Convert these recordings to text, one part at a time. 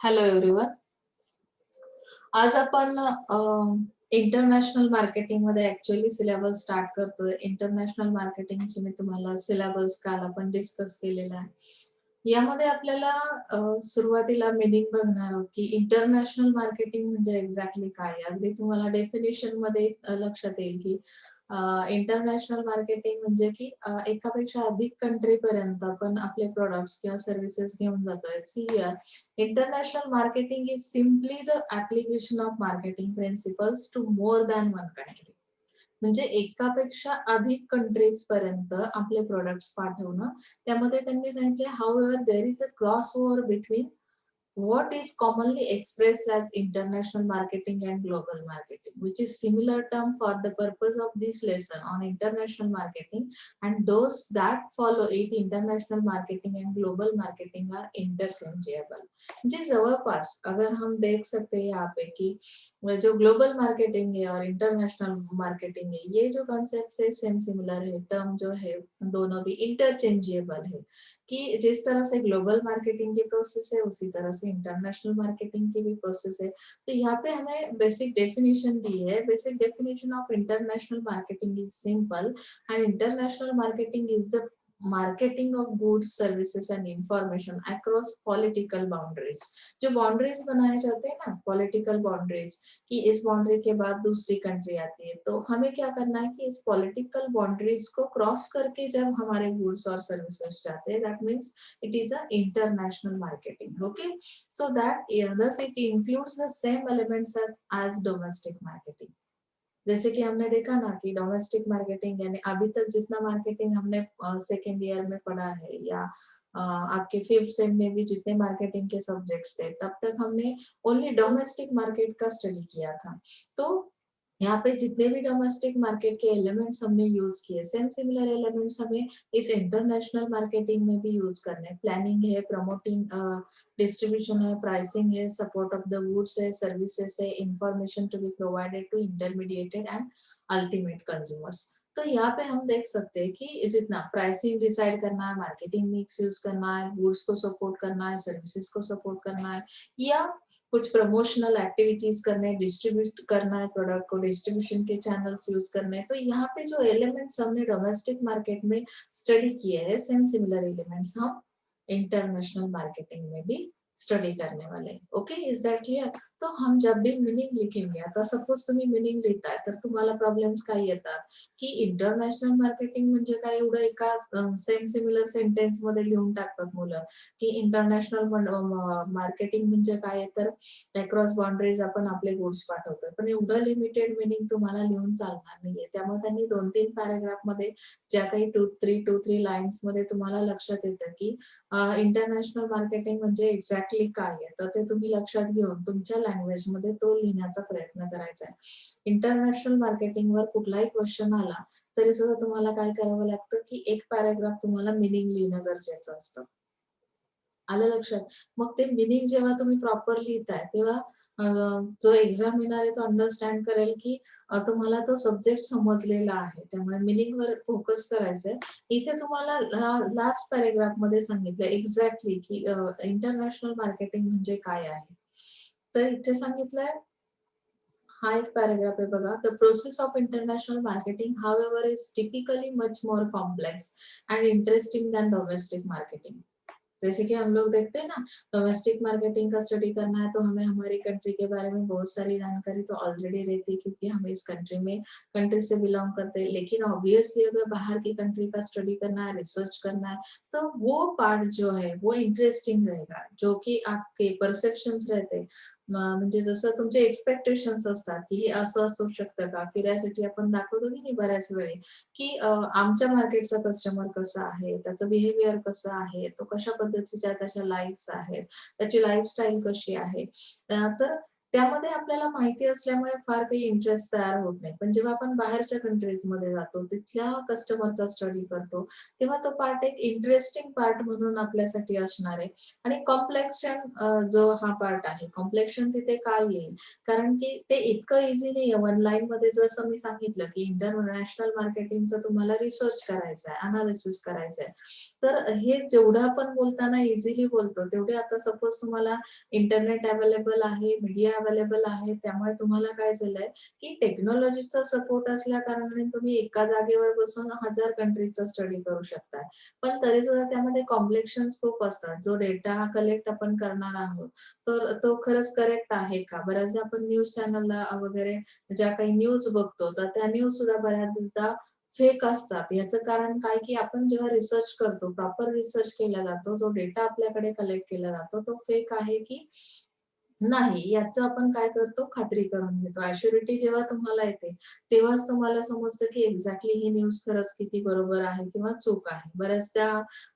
Hello everyone. आज आपण international marketing मध्ये ऍक्च्युअली सिलेबस स्टार्ट करतोय. इंटरनॅशनल मार्केटिंगचे मी तुम्हाला सिलेबस काल आपण डिस्कस केलेला आहे. यामध्ये आपल्याला सुरुवातीला मीनिंग बघणार आहोत की इंटरनॅशनल मार्केटिंग म्हणजे एक्झॅक्टली काय. अगदी तुम्हाला डेफिनेशन मध्ये लक्षात येईल की इंटरनॅशनल मार्केटिंग म्हणजे की एकापेक्षा अधिक कंट्री पर्यंत आपण आपले प्रोडक्ट्स किंवा सर्व्हिसेस घेऊन जातोय. सी International marketing is simply the application of marketing principles to more than one country. म्हणजे एकापेक्षा अधिक कंट्रीज पर्यंत आपले प्रोडक्ट्स पाठवणं. त्यामध्ये त्यांनी सांगितले however there is a crossover between what is commonly expressed as international marketing and global marketing, which is similar term for the purpose of this lesson on international marketing, and those that follow it, international marketing and global marketing are interchangeable. जी जवळपास अगर हम देख सकते हैं यहाँ पे कि जो ग्लोबल मार्केटिंग है और इंटरनेशनल मार्केटिंग है, ये जो कॉन्सेप्ट है सेम सिमिलर है, टर्म जो है दोनों भी इंटरचेंजेबल है कि जिस तरह से ग्लोबल मार्केटिंग की प्रोसेस है उसी तरह से इंटरनेशनल मार्केटिंग की भी प्रोसेस है. तो यहाँ पे हमें बेसिक डेफिनेशन दी है. Basic definition of international marketing is simple and international marketing is the marketing of goods services and information across political boundaries. जो बाउंड्रीज बनाए जाते हैं ना, पॉलिटिकल बाउंड्रीज, कि इस बाउंड्री के बाद दूसरी कंट्री आती है, तो हमें क्या करना है कि इस पॉलिटिकल बाउंड्रीज को क्रॉस करके जब हमारे गुड्स और सर्विसेज जाते हैं, that means it is a international marketing. Okay, so that thus it includes the same elements as domestic marketing. जैसे कि हमने देखा ना कि डोमेस्टिक मार्केटिंग यानी अभी तक जितना मार्केटिंग हमने सेकेंड ईयर में पढ़ा है या आपके फिफ्थ सेम में भी जितने मार्केटिंग के सब्जेक्ट्स थे, तब तक हमने ओनली डोमेस्टिक मार्केट का स्टडी किया था. तो यहाँ पे जितने भी डोमेस्टिक मार्केट के एलिमेंट्स हमने यूज किए, सेम सिमिलर एलिमेंट्स हमें इस इंटरनेशनल मार्केटिंग में भी यूज करने. प्लानिंग है, प्रमोटिंग, डिस्ट्रीब्यूशन है, प्राइसिंग है, सपोर्ट ऑफ द गुड्स है, सर्विसेज है, information to be provided to intermediated and ultimate consumers. तो यहाँ पे हम देख सकते हैं कि जितना प्राइसिंग डिसाइड करना है, मार्केटिंग मिक्स यूज करना है, गुड्स को सपोर्ट करना है, सर्विसेज को सपोर्ट करना है, या कुछ प्रमोशनल एक्टिविटीज करने, डिस्ट्रीब्यूट करना है प्रोडक्ट को, डिस्ट्रीब्यूशन के चैनल्स यूज करने. तो यहाँ पे जो एलिमेंट्स हमने डोमेस्टिक मार्केट में स्टडी किए हैं, सेम सिमिलर एलिमेंट्स हम इंटरनेशनल मार्केटिंग में भी स्टडी करने वाले. Okay, is that clear? तो हम जब भी मिनिंग लिखेंगे, आता सपोज तुम्ही मिनिंग लिहिताय तर तुम्हाला प्रॉब्लेम्स काय येतात की इंटरनॅशनल मार्केटिंग म्हणजे काय, एवढं एका सेम सिमिलर सेंटेन्स मध्ये लिहून टाकतात मुलं की इंटरनॅशनल मार्केटिंग म्हणजे काय, तर अक्रॉस बाउंड्रीज आपण आपले गुड्स पाठवतोय. पण एवढं लिमिटेड मिनिंग तुम्हाला लिहून चालणार नाहीये. त्यामुळे त्यांनी 2-3 पॅराग्राफ मध्ये ज्या काही 2-3 लाईन्स मध्ये तुम्हाला लक्षात येतं की इंटरनॅशनल मार्केटिंग म्हणजे एक्झॅक्टली काय आहे, तर ते तुम्ही लक्षात घेऊन तुमच्या लँग्वेज मध्ये तो लिहिण्याचा प्रयत्न करायचा आहे. इंटरनॅशनल मार्केटिंग वर कुठलाही क्वेश्चन आला तरी सुद्धा तुम्हाला काय करावं लागतं की एक पॅराग्राफ तुम्हाला मिनिंग लिहिणं गरजेचं असतं. आलं लक्षात? मग ते मिनिंग जेव्हा तुम्ही प्रॉपर लिहिताय तेव्हा जो एक्झामिनर आहे तो अंडरस्टँड करेल की तुम्हाला तो सब्जेक्ट समजलेला आहे. त्यामुळे मिनिंग वर फोकस करायचंय. इथे तुम्हाला लास्ट पॅराग्राफ मध्ये सांगितलं एक्झॅक्टली की इंटरनॅशनल मार्केटिंग म्हणजे काय आहे. तर इथे सांगितलंय, हा एक पॅराग्राफ आहे बघा. The process of international marketing however is typically much more complex and interesting than domestic marketing. जैसे कि हम लोग देखते हैं ना, डोमेस्टिक मार्केटिंग का स्टडी करना है तो हमें हमारी कंट्री के बारे में बहुत सारी जानकारी तो ऑलरेडी रहती है क्योंकि हम इस कंट्री से बिलोंग करते हैं. लेकिन ऑब्वियसली अगर बाहर की कंट्री का स्टडी करना है, रिसर्च करना है, तो वो पार्ट जो है वो इंटरेस्टिंग रहेगा. जो कि आपके परसेप्शन्स रहते हैं, म्हणजे जसं तुमचे एक्सपेक्टेशन्स असतात की हे असं असू शकतं का. क्युरिओसिटी आपण दाखवतो की नाही बऱ्याच वेळी की आमच्या मार्केटचा कस्टमर कसा आहे, त्याचं बिहेवियर कसं आहे, तो कशा पद्धतीच्या त्याच्या लाईफ्स आहेत, त्याची लाईफस्टाईल कशी आहे. तर त्यामध्ये आपल्याला माहिती असल्यामुळे फार काही इंटरेस्ट तयार होत नाही. पण जेव्हा आपण बाहेरच्या कंट्रीजमध्ये जातो, तिथल्या कस्टमरचा स्टडी करतो, तेव्हा तो पार्ट एक इंटरेस्टिंग पार्ट म्हणून आपल्यासाठी असणार आहे. आणि कॉम्प्लेक्शन जो हा पार्ट आहे, कॉम्प्लेक्शन तिथे काय येईल? कारण की ते इतकं इझी नाहीये. वन लाईनमध्ये जसं मी सांगितलं, की इंटरनॅशनल मार्केटिंगचं तुम्हाला रिसर्च करायचा आहे, एनालिसिस करायचं आहे. तर हे जेवढं आपण बोलताना इझिली बोलतो, तेवढे आता सपोज तुम्हाला इंटरनेट अवेलेबल आहे, मीडिया अवेलेबल आहे. त्यामुळे तुम्हाला काय झालंय, की टेक्नॉलॉजीचा सपोर्ट असल्या कारणाने तुम्ही एका जागेवर बसून 1000 कंट्रीजचा स्टडी करू शकताय. पण तरी सुद्धा त्यामध्ये कॉम्प्लेक्शन्स खूप असतात. जो डेटा कलेक्ट आपण करणार आहोत, तर तो खरंच करेक्ट आहे का? बऱ्याचदा आपण न्यूज चॅनलला वगैरे ज्या काही न्यूज बघतो, तर त्या न्यूज सुद्धा बऱ्याचदा फेक असतात. याचं कारण काय, की आपण जेव्हा रिसर्च करतो, प्रॉपर रिसर्च केला जातो, जो डेटा आपल्याकडे कलेक्ट केला जातो, तो फेक आहे की नाही, याचं आपण काय करतो, खात्री करून घेतो. ॲश्युरिटी जेव्हा तुम्हाला येते, तेव्हाच तुम्हाला समजतं, की एक्झॅक्टली ही न्यूज खरंच किती बरोबर आहे किंवा चूक आहे. बऱ्याचदा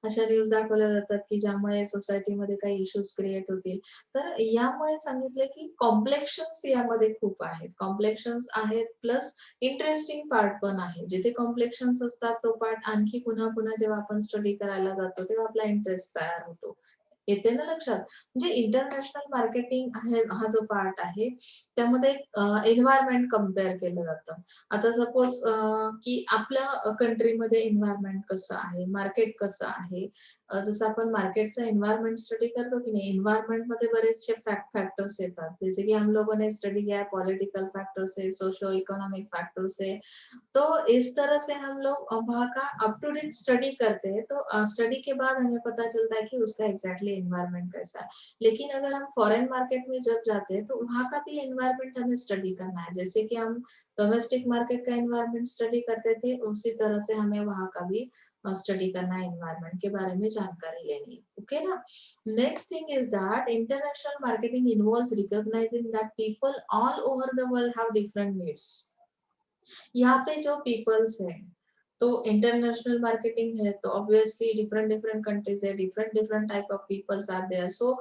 अशा न्यूज दाखवल्या जातात, की ज्यामुळे सोसायटीमध्ये काही इश्यूज क्रिएट होतील. तर यामुळे सांगितलं, की कॉम्प्लेक्शन्स यामध्ये खूप आहेत. कॉम्प्लेक्शन्स आहेत प्लस इंटरेस्टिंग पार्ट पण आहे. जिथे कॉम्प्लेक्शन्स असतात, तो पार्ट आणखी पुन्हा-पुन्हा जेव्हा आपण स्टडी करायला जातो, तेव्हा आपला इंटरेस्ट तयार होतो. येते ना लक्षात? म्हणजे इंटरनॅशनल मार्केटिंग आहे हा जो पार्ट आहे, त्यामध्ये एन्व्हायर्नमेंट कंपेअर केलं जातं. आता सपोज की आपल्या कंट्रीमध्ये एन्व्हायर्नमेंट कसं आहे, मार्केट कसं आहे. जसं आपण मार्केटचा एनवायरनमेंट स्टडी करतो की नहीं, एनवायरनमेंट में बरेचसे फैक्टर्स येतात. जैसे कि हम लोगों ने स्टडी किया है, पॉलिटिकल फैक्टर्स है, सोशियो इकोनॉमिक फैक्टर्स है। तो इस तरह से हम लोग वहाँ का अप टू डेट स्टडी करते हैं, तो स्टडी के बाद हमें पता चलता है कि उसका एग्जैक्टली एनवायरनमेंट कैसा है। लेकिन अगर हम फॉरेन मार्केट में जब जाते हैं, तो वहाँ का भी एनवायरनमेंट हमें स्टडी करना है। जैसे कि हम डोमेस्टिक मार्केट का एनवायरनमेंट स्टडी करते थे, उसी तरह से हमें वहाँ का भी स्टडी करना है, एनवायरनमेंट के बारे में जानकारी लेनी है। ओके ना? Next thing is that international marketing involves recognising that people all over the world have different needs. यहाँ पे जो पीपल्स है, तो इंटरनेशनल मार्केटिंग है, तो ऑब्वियसली डिफरंट डिफरंट कंट्रीज आहे, different different type of peoples are there. So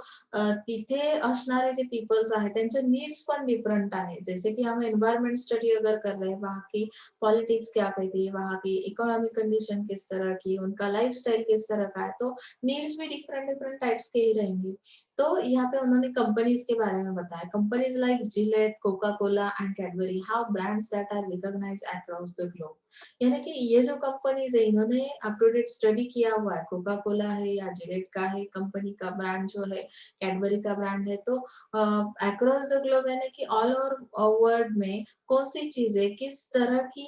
तिथे असणारे जे पीपल्स आहेत त्यांचे नीड्स पण डिफरंट आहे. जैसे कि हम एनवायरनमेंट स्टडी अगर कर रहे हैं, वहाँ की पॉलिटिक्स क्या कहती है, वहाँ की इकोनॉमिक कंडीशन किस तरह की, उनका लाइफस्टाइल किस तरह का है, तो नीड्स भी डिफरेंट डिफरेंट टाइप्स के ही रहेंगे. तो यहाँ पे उन्होंने कंपनीज के बारे में बताया. Companies like Gillette, Coca Cola and Cadbury have brands that are recognised across the globe. यानी कि ये जो कंपनीज है, इन्होंने अप टू डेट स्टडी किया हुआ है. कोका कोला है या जिलेट का है, कंपनी का ब्रांड जो है, कैडबरी का ब्रांड है, तो अक्रॉस द ग्लोब यानी कि ऑल ओवर वर्ल्ड में कौन सी चीजें किस तरह की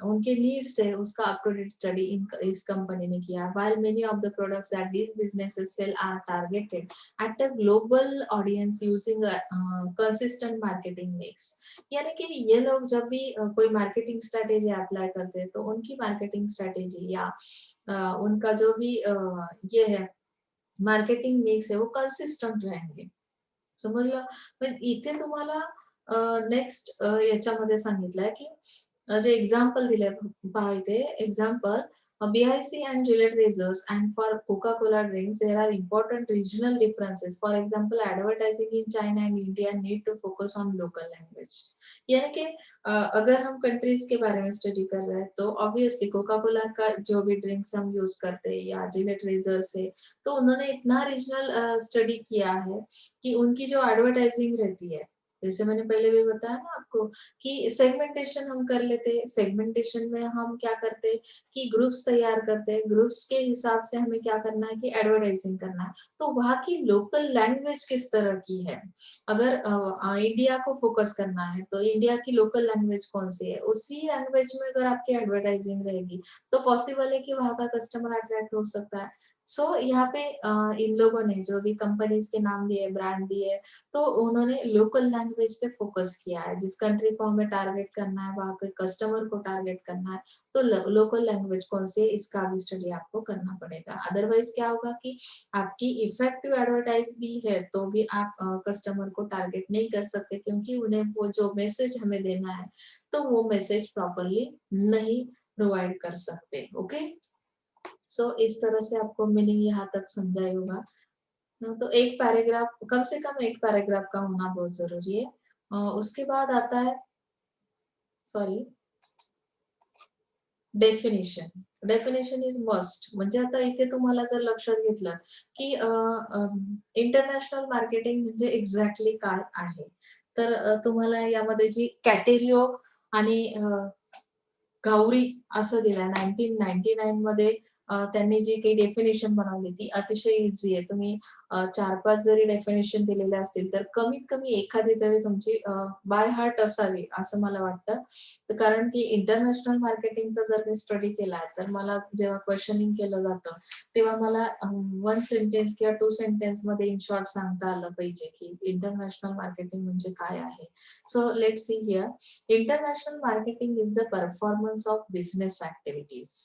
उनके नीड्स है, उसका अप टू डेट स्टडी इस कंपनी ने किया. While many of the products that these businesses sell are targeted at a global audience using a consistent marketing mix. यानी कि ये लोग जब भी कोई मार्केटिंग स्ट्रेटेजी अप्लाई करते हैं, तो उनकी मार्केटिंग स्ट्रेटेजी या उनका जो भी ये है मार्केटिंग मिक्स है, वो कंसिस्टंट रहेंगे. समजलं? पण इथे तुम्हाला नेक्स्ट याच्यामध्ये सांगितलंय की जे एक्झाम्पल दिलंय पहा इथे example BIC and Gillette razors and for Coca-Cola drinks there are important regional differences. For example, advertising in China and India need to focus on local language. यानी कि अगर हम कंट्रीज के बारे में स्टडी कर रहे हैं, तो ऑब्वियसली कोका कोला का जो भी ड्रिंक्स हम यूज करते हैं या जिलेट रेजर से, तो उन्होंने इतना रीजनल स्टडी किया है कि उनकी जो एडवर्टाइजिंग रहती है, जैसे मैंने पहले भी बताया ना आपको कि सेगमेंटेशन हम कर लेते हैं. सेगमेंटेशन में हम क्या करते हैं कि ग्रुप्स तैयार करते हैं. ग्रुप्स के हिसाब से हमें क्या करना है कि एडवर्टाइजिंग करना है. तो वहाँ की लोकल लैंग्वेज किस तरह की है, अगर इंडिया को फोकस करना है, तो इंडिया की लोकल लैंग्वेज कौन सी है, उसी लैंग्वेज में अगर आपकी एडवर्टाइजिंग रहेगी, तो पॉसिबल है कि वहाँ का कस्टमर अट्रैक्ट हो सकता है. सो यहाँ पे इन लोगों ने जो भी कंपनीज के नाम दिए, ब्रांड दिए, तो उन्होंने लोकल लैंग्वेज पे फोकस किया है. जिस कंट्री को हमें टारगेट करना है, वहाँ के कस्टमर को टारगेट करना है, तो लोकल लैंग्वेज कौन सी है, इसका भी स्टडी आपको करना पड़ेगा. अदरवाइज क्या होगा कि आपकी इफेक्टिव एडवर्टाइज भी है, तो भी आप कस्टमर को टारगेट नहीं कर सकते, क्योंकि उन्हें वो जो मैसेज हमें देना है, तो वो मैसेज प्रॉपरली नहीं प्रोवाइड कर सकते. ओके, सो इस तरह से आपको मीनिंग यहाँ तक समझा ही होगा. तो एक पैराग्राफ, कम से कम एक पैराग्राफ का होना बहुत जरूरी है। उसके बाद आता है, sorry, definition. Definition is must. म्हणजे आता इथे तुम्हाला जर लक्षात घेतलं की इंटरनॅशनल मार्केटिंग म्हणजे एक्झॅक्टली काय आहे, तर तुम्हाला यामध्ये जी कॅटेरिओ आणि गौरी असं दिलंय 1999 मध्ये. त्यांनी जी काही डेफिनेशन बनवली ती अतिशय इझी आहे. तुम्ही 4-5 जरी डेफिनेशन दिलेले असतील तर कमीत कमी एखादी तरी तुमची बाय हार्ट असावी असं मला वाटतं. तर कारण की इंटरनॅशनल मार्केटिंगचा जर मी स्टडी केला तर मला जेव्हा क्वेश्चनिंग केलं जातं तेव्हा मला 1 सेंटेन्स किंवा 2 सेंटेन्स मध्ये इन शॉर्ट सांगता आलं पाहिजे की इंटरनॅशनल मार्केटिंग म्हणजे काय आहे. So let's see here. International marketing is the performance of business activities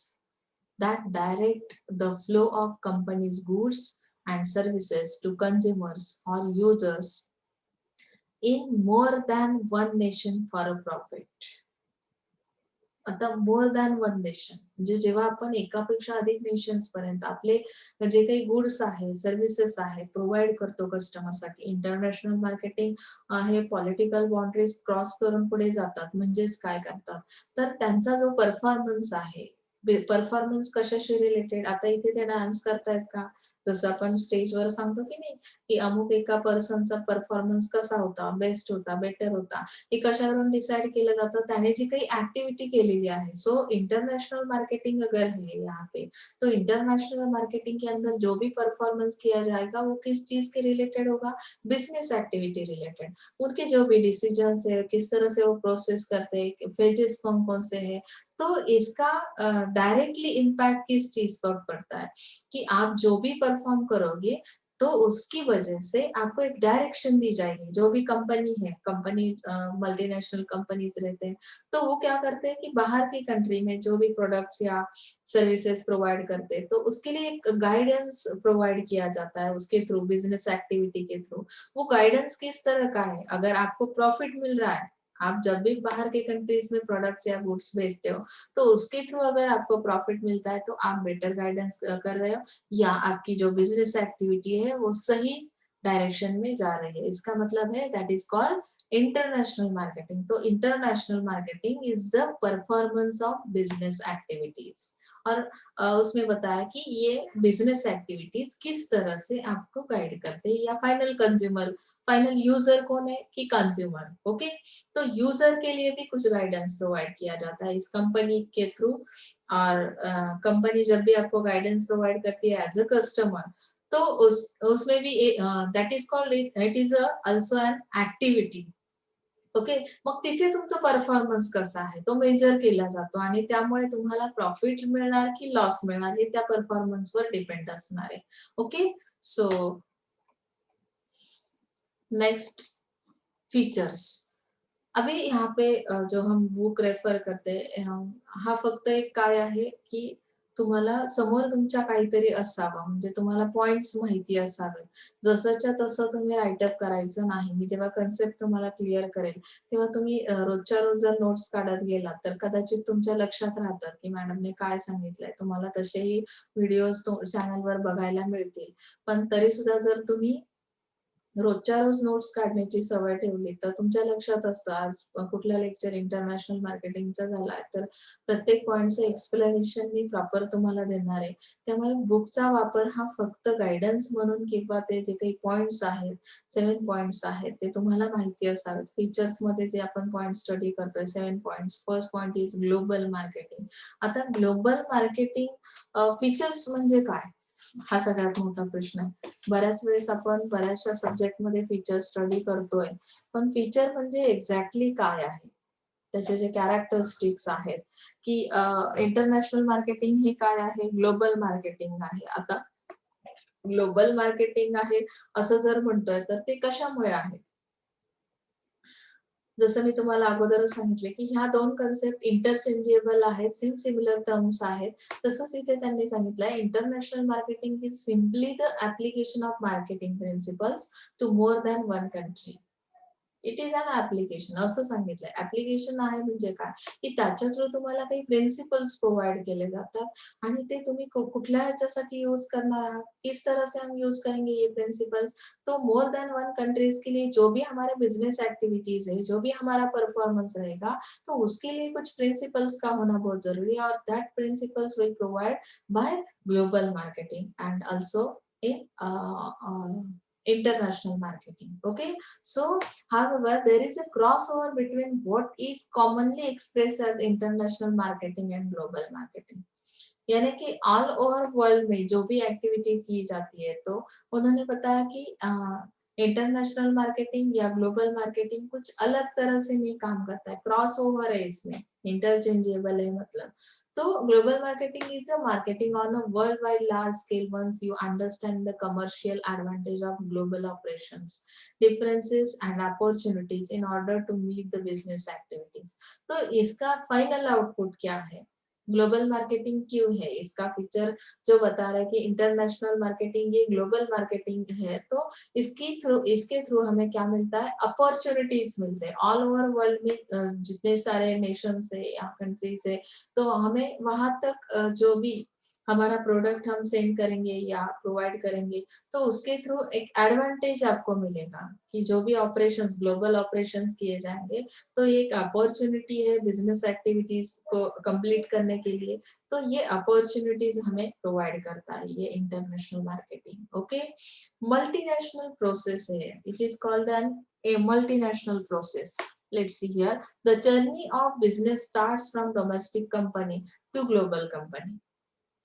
that direct the flow of companies' goods and services to consumers or users in more than one nation for a profit. आता मोर than one nation म्हणजे जेव्हा आपण एकापेक्षा अधिक nations पर्यंत आपले जे काही goods आहे, सर्व्हिसेस आहे, प्रोव्हाइड करतो कस्टमरसाठी. इंटरनॅशनल मार्केटिंग हे पॉलिटिकल बाउंड्रीज क्रॉस करून पुढे जातात. म्हणजेच काय करतात, तर त्यांचा जो परफॉर्मन्स आहे, परफॉर्मन्स कशाशी रिलेटेड, आता इथे ते डान्स करतायत का, जसं आपण स्टेजवर सांगतो की नाही की अमुक एका पर्सनचा परफॉर्मन्स कसा होता, बेस्ट होता, बेटर होता, हे कशावरून डिसाइड केलं जातं, त्याने जी काही एक्टिविटी केलेली आहे. सो इंटरनेशनल मार्केटिंग अगर है यहाँ पे, तो इंटरनेशनल मार्केटिंग के अंदर जो भी परफॉर्मेंस किया जाएगा वो किस चीज के रिलेटेड होगा, बिजनेस एक्टिविटी रिलेटेड. उनके जो भी डिसीजन है, किस तरह से वो प्रोसेस करते हैं, फेजेस कौन कौन से है, तो इसका डायरेक्टली इम्पैक्ट किस चीज पर पड़ता है कि आप जो भी परफॉर्म करोगे तो उसकी वजह से आपको एक डायरेक्शन दी जाएगी. जो भी कंपनी है, कंपनी मल्टीनेशनल कंपनीज रहते हैं, तो वो क्या करते हैं कि बाहर की कंट्री में जो भी प्रोडक्ट्स या सर्विसेज प्रोवाइड करते हैं तो उसके लिए एक गाइडेंस प्रोवाइड किया जाता है उसके थ्रू, बिजनेस एक्टिविटी के थ्रू. वो गाइडेंस किस तरह का है, अगर आपको प्रॉफिट मिल रहा है, आप जब भी बाहर के कंट्रीज में प्रोडक्ट्स या गुड्स बेचते हो तो उसके थ्रू अगर आपको प्रॉफिट मिलता है तो आप बेटर गाइडेंस कर रहे हो, या आपकी जो बिजनेस एक्टिविटी है वो सही डायरेक्शन में जा रही है. इसका मतलब है that is called international marketing. तो international marketing is the performance of business activities. और उसमें बताया कि ये बिजनेस एक्टिविटीज किस तरह से आपको गाइड करते हैं, या फाइनल कंज्यूमर, फाइनल यूजर कौन है कि कंज्यूमर. ओके, तो यूजर के लिए भी कुछ गाइडेंस प्रोवाइड किया जाता है इस कंपनी के थ्रू. और कंपनी जब भी आपको गाइडेंस प्रोवाइड करती है एज अ कस्टमर, तो उसमें भी that is called, it is also an activity. Okay, मग तिथे तुमचा परफॉर्मन्स कसा आहे तो मेजर केला जातो आणि त्यामुळे तुम्हाला प्रॉफिट मिळणार की लॉस मिळणार हे त्या परफॉर्मन्सवर डिपेंड असणार आहे. Okay, so next, features. अभी यहाँ पे जो हम बुक रेफर करते हा फक्त एक काय आहे की तुम्हाला समोर तुमच्या काहीतरी असावं, म्हणजे तुम्हाला पॉइंट्स माहिती असावे. जसंच्या तसं तुम्ही राईटअप करायचं नाही. मी जेव्हा कन्सेप्ट तुम्हाला क्लिअर करेल तेव्हा तुम्ही रोजच्या रोज जर नोट्स काढत गेलात तर कदाचित तुमच्या लक्षात राहतात की मॅडमने काय सांगितलंय. तुम्हाला तसेही व्हिडिओज चॅनलवर बघायला मिळतील. पण तरी सुद्धा जर तुम्ही रोजच्या रोज नोट्स काढण्याची सवय ठेवली तर तुमच्या लक्षात असतं आज कुठला लेक्चर इंटरनॅशनल मार्केटिंगचा झालाय तर प्रत्येक पॉइंटचं एक्सप्लेनेशन मी प्रॉपर तुम्हाला देणार आहे. त्यामुळे बुकचा वापर हा फक्त गायडन्स म्हणून किंवा ते जे काही पॉइंट्स आहेत, 7 पॉइंट्स आहेत ते तुम्हाला माहिती असावेत. फीचर्स मध्ये जे आपण पॉइंट स्टडी करतोय 7 points. First point is global marketing. आता ग्लोबल मार्केटिंग फीचर्स म्हणजे काय, हा सगळ्यात मोठा प्रश्न आहे. बऱ्याच वेळेस आपण बऱ्याचशा सब्जेक्टमध्ये फीचर स्टडी करतोय, पण फीचर म्हणजे एक्झॅक्टली काय आहे, त्याचे जे कॅरेक्टरिस्टिक्स आहेत की इंटरनॅशनल मार्केटिंग हे काय आहे, ग्लोबल मार्केटिंग आहे. आता ग्लोबल मार्केटिंग आहे असं जर म्हणतोय तर ते कशामुळे आहे. जसं मी तुम्हाला अगोदरच सांगितले की ह्या दोन कन्सेप्ट इंटरचेंजेबल आहेत, सिमिलर टर्म्स आहेत. तसंच इथे त्यांनी सांगितलंय international marketing is simply the application of marketing principles to more than one country. It is an application असं सांगितलंय. ऍप्लिकेशन आहे म्हणजे काय, की त्याच्या थ्रू तुम्हाला काही प्रिन्सिपल्स प्रोव्हाइड केले जातात आणि ते तुम्ही कुठल्या ह्याच्यासाठी यूज करणार आहात, किस तरह से हम यूज करेंगे ये प्रिंसिपल्स. तो मोर देन वन कंट्रीज के लिए जो भी हमारे बिजनेस एक्टिविटीज है, जो भी हमारा परफॉर्मेंस रहेगा, तो उसके लिए कुछ प्रिंसिपल्स का होना बहुत जरूरी है और that principles will provide by global marketing and also in international marketing. Okay, so however there is a crossover between what is commonly expressed as international marketing and global marketing. यानी कि all over world में जो भी activity की जाती है, तो उन्होंने बताया कि इंटरनेशनल मार्केटिंग या ग्लोबल मार्केटिंग कुछ अलग तरह से नहीं काम करता है, क्रॉस ओवर है इसमें, इंटरचेंजेबल है मतलब. तो global marketing is a marketing on a world wide large scale once you understand the commercial advantage of global operations, differences and opportunities in order to meet the business activities. तो इसका final output क्या है, global marketing क्यों है, इसका feature जो बता रहा है कि इंटरनेशनल मार्केटिंग ये ग्लोबल मार्केटिंग है, तो इसके थ्रू हमें क्या मिलता है, अपॉर्चुनिटीज मिलते हैं ऑल ओवर वर्ल्ड में. जितने सारे नेशंस है या कंट्रीज है, तो हमें वहां तक जो भी हमारा प्रोडक्ट हम सेंड करेंगे या प्रोवाइड करेंगे, तो उसके थ्रू एक एडवांटेज आपको मिलेगा कि जो भी ऑपरेशंस, ग्लोबल ऑपरेशंस किए जाएंगे, तो ये एक अपॉर्चुनिटी है बिजनेस एक्टिविटीज को कंप्लीट करने के लिए. तो ये अपॉर्चुनिटीज हमें प्रोवाइड करता है ये international marketing. Okay, multinational process है, it is called an A multinational process. Let's see here. The journey of business starts from domestic company to global company.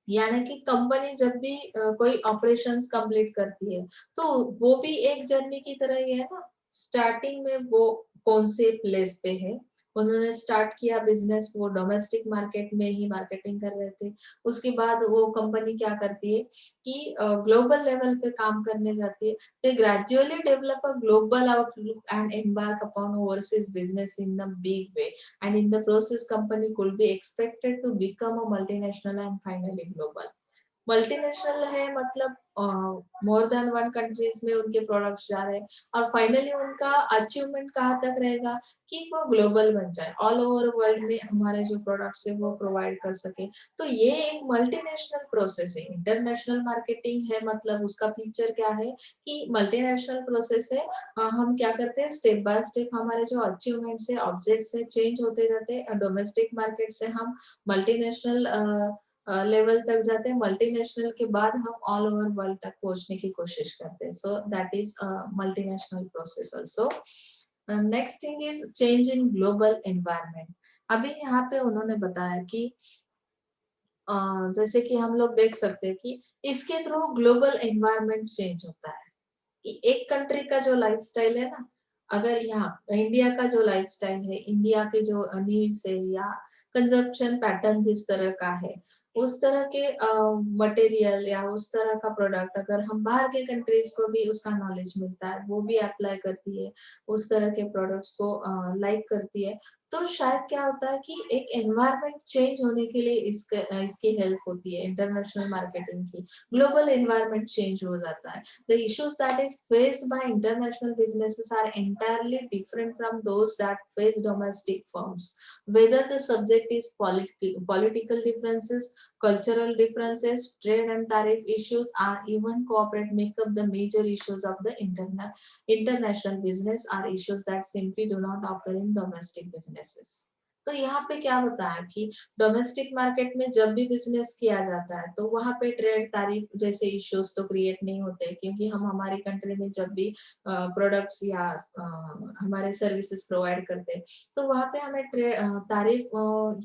यानी कि कंपनी जब भी कोई ऑपरेशंस कंप्लीट करती है, तो वो भी एक जर्नी की तरह ही है ना. स्टार्टिंग में वो कौन से प्लेस पे है, उन्होंने स्टार्ट किया बिजनेस, वो डोमेस्टिक मार्केट में ही मार्केटिंग कर रहे थे. उसके बाद वो कंपनी क्या करती है कि ग्लोबल लेवल पे काम करने जाती है. they gradually develop a global outlook and embark upon overseas business in a big way, and in the process company could be expected to become a multinational and finally global. Multinational है मतलब more than one countries में उनके products जा रहे हैं और finally उनका achievement कहाँ तक रहेगा कि वो ग्लोबल बन जाए, ऑल ओवर वर्ल्ड में हमारे जो प्रोडक्ट्स है वो प्रोवाइड कर सके. तो ये एक मल्टीनेशनल प्रोसेस है. इंटरनेशनल मार्केटिंग है मतलब उसका फीचर क्या है कि मल्टीनेशनल प्रोसेस है. हम क्या करते हैं, स्टेप बाय स्टेप हमारे जो अचीवमेंट्स है, ऑब्जेक्ट्स है, चेंज होते जाते हैं. डोमेस्टिक मार्केट से हम मल्टीनेशनल लेवल तक जाते हैं, मल्टीनेशनल के बाद हम ऑल ओवर वर्ल्ड तक पहुंचने की कोशिश करते हैं. So that is multinational process also. Next thing is change in global environment. अभी यहाँ पे उन्होंने बताया कि जैसे कि हम लोग देख सकते हैं कि इसके थ्रू ग्लोबल एनवायरनमेंट चेंज होता है. कि एक कंट्री का जो लाइफस्टाइल है ना, अगर यहाँ इंडिया का जो लाइफस्टाइल है, इंडिया के जो नीड्स है या कंजप्शन पैटर्न जिस तरह का है, उस तरह के मटेरियल या उस तरह का प्रोडक्ट अगर हम बाहर के कंट्रीज को भी उसका नॉलेज मिलता है, वो भी अप्लाई करती है, उस तरह के प्रोडक्ट्स को लाइक करती है, तो शायद क्या होता है कि एक एनवायरनमेंट चेंज होने के लिए इसकी हेल्प होती है इंटरनेशनल मार्केटिंग की. ग्लोबल एनवायरनमेंट चेंज हो जाता है. The issues that is faced by international businesses are entirely different from those that face domestic firms. Whether the subject is political differences, cultural differences, trade and tariff issues, or even cooperate make up the major issues of the international business, are issues that simply do not occur in domestic businesses. तो यहाँ पे क्या बताया कि domestic market में जब भी business किया जाता है, तो वहां पे ट्रेड तारीफ जैसे इश्यूज तो क्रिएट नहीं होते, क्योंकि हम हमारी कंट्री में जब भी प्रोडक्ट्स या हमारे सर्विसेज प्रोवाइड करते हैं, तो वहां पे हमें तारीफ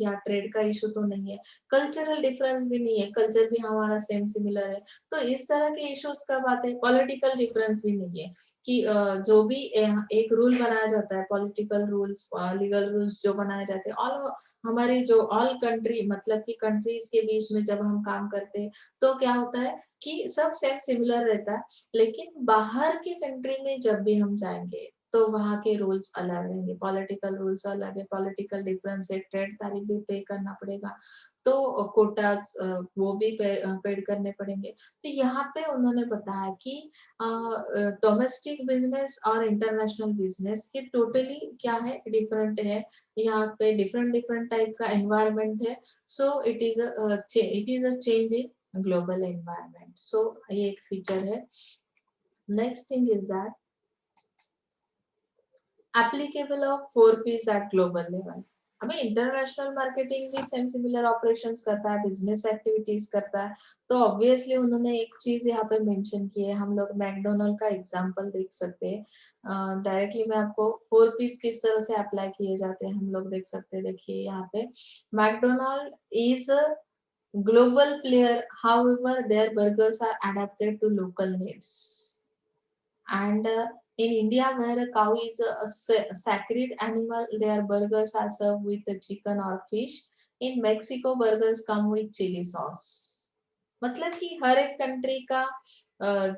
या ट्रेड का इशू तो नहीं है. कल्चरल डिफरेंस भी नहीं है, कल्चर भी हमारा सेम सिमिलर है. तो इस तरह के इश्यूज कब आते हैं, पॉलिटिकल डिफरेंस भी नहीं है कि जो भी एक रूल बनाया जाता है, पॉलिटिकल रूल्स, लीगल रूल्स जो बनाए जाते हैं, ऑल हमारे जो ऑल कंट्री मतलब कि कंट्रीज के बीच में जब हम काम करते हैं, तो क्या होता है कि सब सेम सिमिलर रहता है. लेकिन बाहर की कंट्री में जब भी हम जाएंगे, तो वहाँ के रूल्स अलग रहेंगे, पॉलिटिकल रूल्स अलग है, पॉलिटिकल डिफरेंस है, ट्रेड टैरिफ भी पे करना पड़ेगा, तो कोटास वो भी पेड करने पड़ेंगे। तो यहाँ पे उन्होंने बताया कि डोमेस्टिक बिजनेस और इंटरनेशनल बिजनेस के टोटली क्या है, डिफरेंट है। यहाँ पे डिफरेंट डिफरेंट टाइप का एनवायरनमेंट है, so it is a change in global environment. सो ये एक फीचर है। Next thing is that applicable of 4Ps at global level. अभी इंटरनेशनल मार्केटिंग भी सेम सिमिलर ऑपरेशंस करता है, बिजनेस एक्टिविटीज करता है, तो ऑब्वियसली उन्होंने एक चीज यहाँ पे मेंशन की है, हम लोग मैकडोनल्ड का एग्जांपल देख सकते हैं। डायरेक्टली मैं आपको 4Ps किस तरह से अप्लाई किए जाते हैं हम लोग देख सकते हैं। देखिए यहाँ पे McDonald is a global player, however their burgers are adapted to local needs. And in India, where a cow is a sacred animal, their burgers are served with the chicken or fish. In Mexico, burgers come with chili sauce. मतलब कि हर एक country का